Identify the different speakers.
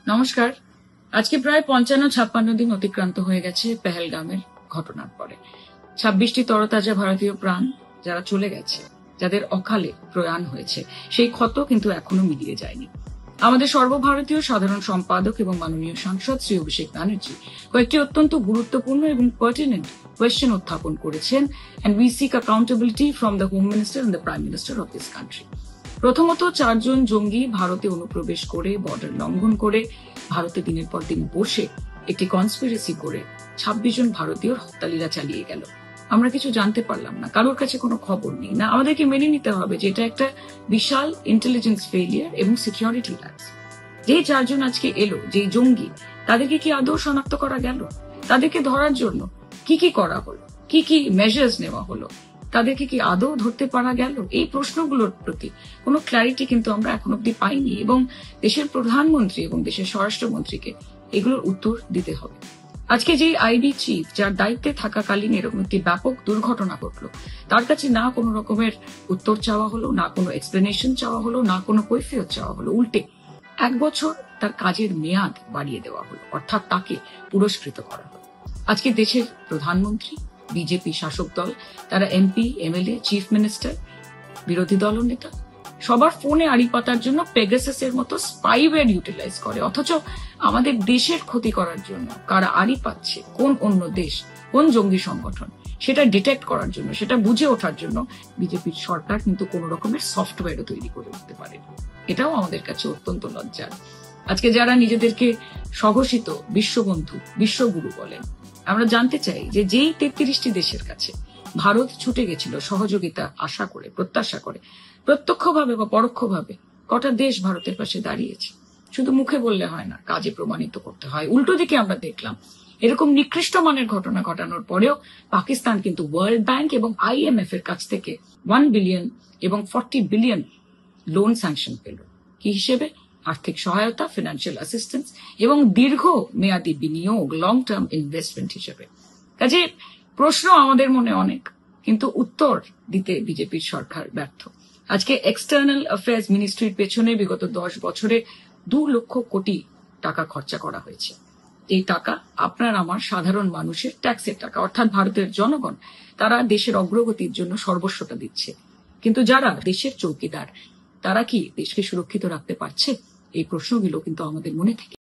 Speaker 1: নমস্কার। আজকে প্রায় ৫৫-৫৬ দিন অতিক্রান্ত হয়ে গেছে পেহেলগামের ঘটনার পরে। ২৬টি তরতাজা ভারতীয় প্রাণ যারা চলে গেছে, যাদের অকালে প্রয়াণ হয়েছে, সেই ক্ষত কিন্তু এখনো মিলিয়ে যায়নি। আমাদের সর্বভারতীয় সাধারণ সম্পাদক এবং মাননীয় সাংসদ শ্রী অভিষেক ব্যানার্জি কয়েকটি অত্যন্ত গুরুত্বপূর্ণ এবং পার্টিনেন্ট কোয়েশ্চেন উত্থাপন করেছেন, and we seek accountability from the Home Minister and the Prime Minister of this country. প্রথমত, 4 জন জঙ্গি ভারতে অনুপ্রবেশ করে, বর্ডার লঙ্ঘন করে, ভারতে দিনের পর দিন বসে একটি কনস্পিরেসি করে 26 জন ভারতীয়র হত্যালীলা চালিয়ে গেল। আমরা কিছু জানতে পারলাম না, কারোর কাছে কোনো খবর নেই না। আমাদেরকে মেনে নিতে হবে যে এটা একটা বিশাল ইন্টেলিজেন্স ফেলিয়ার এবং সিকিউরিটি ল্যাপস। যেই 4 জন আজকে এলো, যেই জঙ্গি, তাদেরকে কি আদৌ শনাক্ত করা গেল? তাদেরকে ধরার জন্য কি কি করা হলো? কি কি মেজার্স নেওয়া হলো? তাদেরকে কি আদৌ ধরতে পারা গেল? এই প্রশ্নগুলোর প্রতি কোনো ক্ল্যারিটি কিন্তু আমরা এখন অব্দি পাইনি, এবং দেশের প্রধানমন্ত্রী এবং দেশের স্বরাষ্ট্রমন্ত্রীকে এগুলোর উত্তর দিতে হবে। আজকে যে আইবি চিফ, যার দায়িত্বে থাকাকালীন এরকম একটি ব্যাপক দুর্ঘটনা ঘটলো, তার কাছে না কোনো রকমের উত্তর চাওয়া হলো, না কোনো এক্সপ্লেনেশন চাওয়া হলো, না কোনো কৈফিয়ত চাওয়া হলো। উল্টে 1 বছর তার কাজের মেয়াদ বাড়িয়ে দেওয়া হলো, অর্থাৎ তাকে পুরস্কৃত করা হলো। আজকে দেশের প্রধানমন্ত্রী, বিজেপি শাসক দল, তারা এমপি, এমএলএ, চিফ মিনিস্টার, বিরোধী দলনেতা, সবার ফোনে আড়ি পাতার জন্য পেগাসাসের মতো স্পাইওয়্যার ইউটিলাইজ করে। অথচ আমাদের দেশের ক্ষতি করার জন্য কারা আড়ি পাচ্ছে, কোন অন্য দেশ, কোন জঙ্গি সংগঠন, সেটা ডিটেক্ট করার জন্য, সেটা বুঝে ওঠার জন্য বিজেপির সরকার কিন্তু কোন রকমের সফটওয়্যারও তৈরি করে উঠতে পারে। এটাও আমাদের কাছে অত্যন্ত লজ্জার। আজকে যারা নিজেদেরকে স্বঘোষিত বিশ্ববন্ধু, বিশ্বগুরু বলেন, আমরা জানতে চাই যে যেই 33টি দেশের কাছে ভারত ছুটে গেছিল সহযোগিতা আশা করে, প্রত্যাশা করে, প্রত্যক্ষভাবে বা পরোক্ষভাবে কটা দেশ ভারতের পাশে দাঁড়িয়েছে? শুধু মুখে বললে হয় না, কাজে প্রমাণিত করতে হয়। উল্টো দিকে আমরা দেখলাম এরকম নিকৃষ্ট মানের ঘটনা ঘটানোর পরেও পাকিস্তান কিন্তু ওয়ার্ল্ড ব্যাংক এবং IMF এর কাছ থেকে 1 বিলিয়ন এবং 40 বিলিয়ন লোন স্যাংশন পেল। কি হিসেবে? আর্থিক সহায়তা, ফিনান্সিয়াল অ্যাসিস্ট্যান্স এবং দীর্ঘ মেয়াদী বিনিয়োগ, লং টার্ম ইনভেস্টমেন্ট হিসেবে। কাজে প্রশ্ন আমাদের মনে অনেক, কিন্তু উত্তর দিতে বিজেপির সরকার ব্যর্থ। আজকে এক্সটার্নাল অ্যাফেয়ার্স মিনিস্ট্রির পেছনে বিগত 10 বছরে 2 লক্ষ কোটি টাকা খরচা করা হয়েছে। এই টাকা আপনার আমার সাধারণ মানুষের ট্যাক্সের টাকা, অর্থাৎ ভারতের জনগণ, তারা দেশের অগ্রগতির জন্য সর্বস্বটা দিচ্ছে। কিন্তু যারা দেশের চৌকিদার, তারা কি দেশকে সুরক্ষিত রাখতে পারছে? এই প্রশ্নগুলো কিন্তু আমাদের মনে থেকে